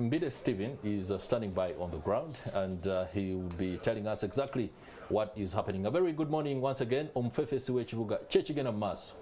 Mbide Stephen is standing by on the ground, and he will be telling us exactly what is happening. A very good morning once again. Omfefesiwe Chibuga Chechigena Mas.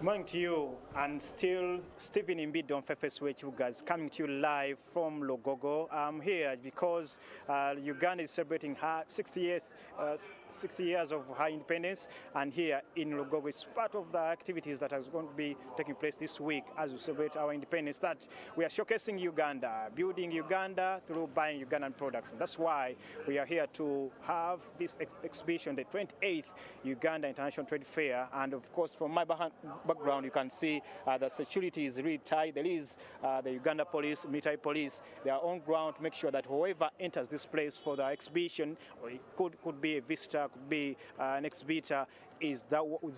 Morning to you, and still Stephen Mbide on Fefeswe Chibuga is coming to you live from Logogo. I'm here because Uganda is celebrating her 60 years of her independence, and here in Logogo is part of the activities that are going to be taking place this week as we celebrate our independence. That we are showcasing Uganda, building Uganda through buying Ugandan products. And that's why we are here to have this exhibition, the 28th Uganda International Trade Fair. And of course, from my background, you can see the security is really tight. There is the Uganda police, military police. They are on ground to make sure that whoever enters this place for the exhibition, or it could be a visitor, could be an exhibitor, is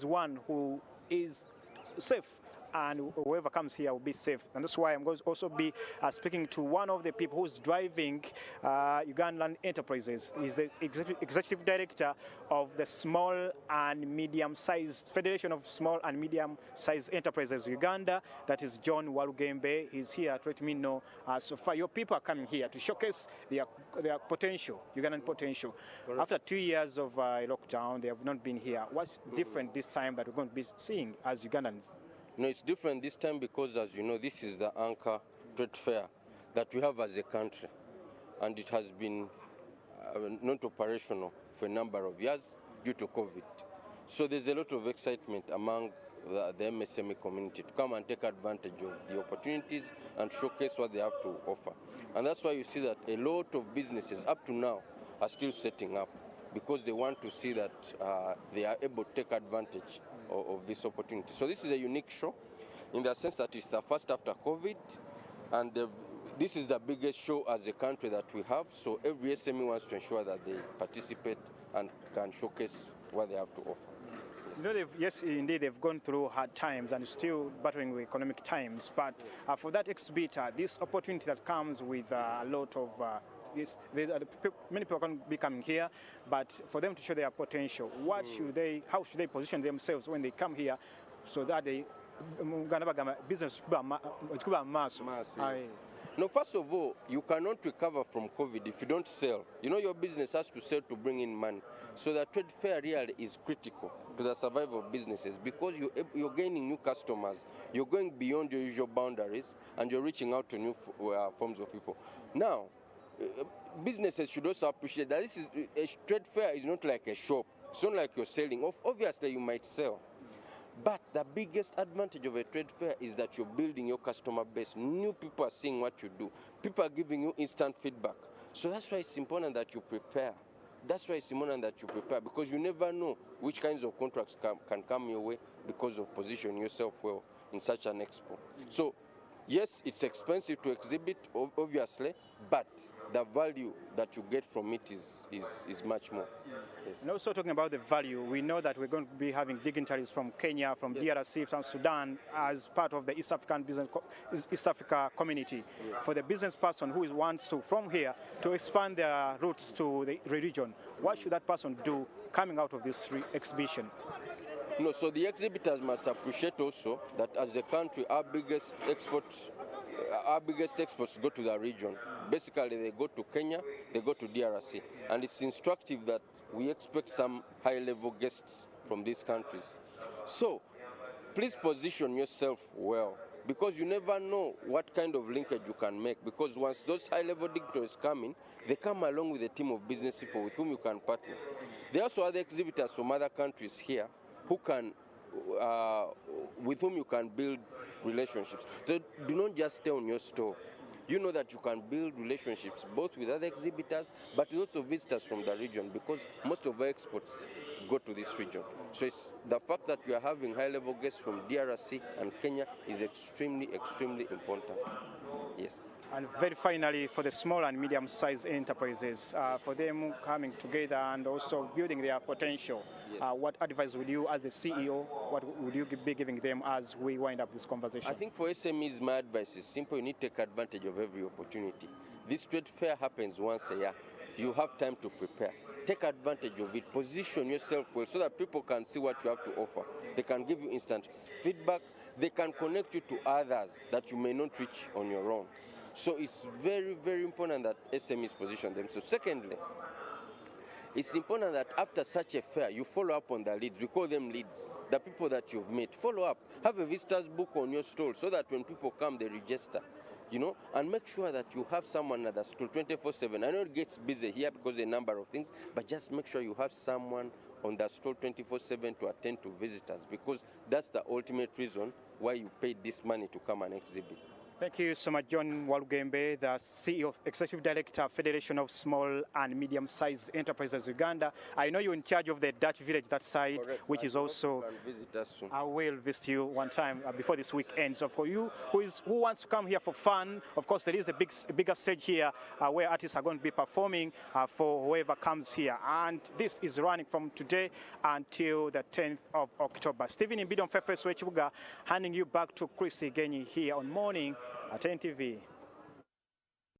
one who is safe, and whoever comes here will be safe. And that's why I'm going to also be speaking to one of the people who's driving Ugandan Enterprises. He's the executive director of the Small and Medium-Sized Federation of Small and Medium-Sized Enterprises Uganda. That is John Walugembe. He's here to let me know so far your people are coming here to showcase their potential, Ugandan potential. Correct. After 2 years of lockdown, they have not been here. What's different this time that we're going to be seeing as Ugandans? No, it's different this time because, as you know, this is the anchor trade fair that we have as a country, and it has been not operational for a number of years due to COVID. So there's a lot of excitement among the MSME community to come and take advantage of the opportunities and showcase what they have to offer. And that's why you see that a lot of businesses up to now are still setting up, because they want to see that they are able to take advantage of this opportunity. So this is a unique show in the sense that it's the first after COVID, and this is the biggest show as a country that we have. So every SME wants to ensure that they participate and can showcase what they have to offer. You know, yes, indeed, they've gone through hard times and still battling with economic times. But for that exhibitor, this opportunity that comes with a lot of many people can be coming here, but for them to show their potential, how should they position themselves when they come here so that they business No, first of all, you cannot recover from COVID if you don't sell. You know, your business has to sell to bring in money. So the trade fair really is critical to the survival of businesses, because you're gaining new customers, you're going beyond your usual boundaries, and you're reaching out to new forms of people. Now, businesses should also appreciate that this is a trade fair is not like a shop. It's not like you're selling. Obviously, you might sell. But the biggest advantage of a trade fair is that you're building your customer base. New people are seeing what you do. People are giving you instant feedback. So that's why it's important that you prepare. That's why it's important that you prepare, because you never know which kinds of contracts can come your way because of positioning yourself well in such an expo. So yes, it's expensive to exhibit, obviously, but the value that you get from it is much more. Yes. And also talking about the value, we know that we're going to be having dignitaries from Kenya, from DRC, from Sudan as part of the East Africa community. Yes. For the business person who wants to, from here, to expand their routes to the region, what should that person do coming out of this exhibition? No, so the exhibitors must appreciate also that as a country, our biggest exports go to the region. Basically, they go to Kenya, they go to DRC. And it's instructive that we expect some high-level guests from these countries. So please position yourself well, because you never know what kind of linkage you can make. Because once those high-level dignitaries come in, they come along with a team of business people with whom you can partner. There are also other exhibitors from other countries here who can, with whom you can build relationships. So do not just stay on your store. You know that you can build relationships both with other exhibitors, but also visitors from the region, because most of our exports go to this region. So it's the fact that we are having high-level guests from DRC and Kenya is extremely, extremely important. Yes. And very finally, for the small and medium-sized enterprises, for them coming together and also building their potential, yes. What advice would you, as a CEO, what would you be giving them as we wind up this conversation? I think for SMEs, my advice is simple. You need to take advantage of every opportunity. This trade fair happens once a year. you have time to prepare. Take advantage of it. Position yourself well so that people can see what you have to offer. They can give you instant feedback. They can connect you to others that you may not reach on your own. So it's very, very important that SMEs position themselves. Secondly, it's important that after such a fair, you follow up on the leads. We call them leads, the people that you've met. Follow up. Have a visitor's book on your stall so that when people come, they register. And make sure that you have someone at the stall 24/7. I know it gets busy here because of a number of things, but just make sure you have someone on the stall 24/7 to attend to visitors, because that's the ultimate reason why you paid this money to come and exhibit. Thank you so much, John Walugembe, the CEO, Executive Director, Federation of Small and Medium-Sized Enterprises Uganda. I know you're in charge of the Dutch village, that side, Correct. which is also. Visit us soon. I will visit you one time before this week ends. So for you who wants to come here for fun, of course, there is a bigger stage here where artists are going to be performing for whoever comes here. And this is running from today until the 10th of October. Stephen Imbido on Fefes Wechibuga, handing you back to Chris Igenyi here on Morning at NTV.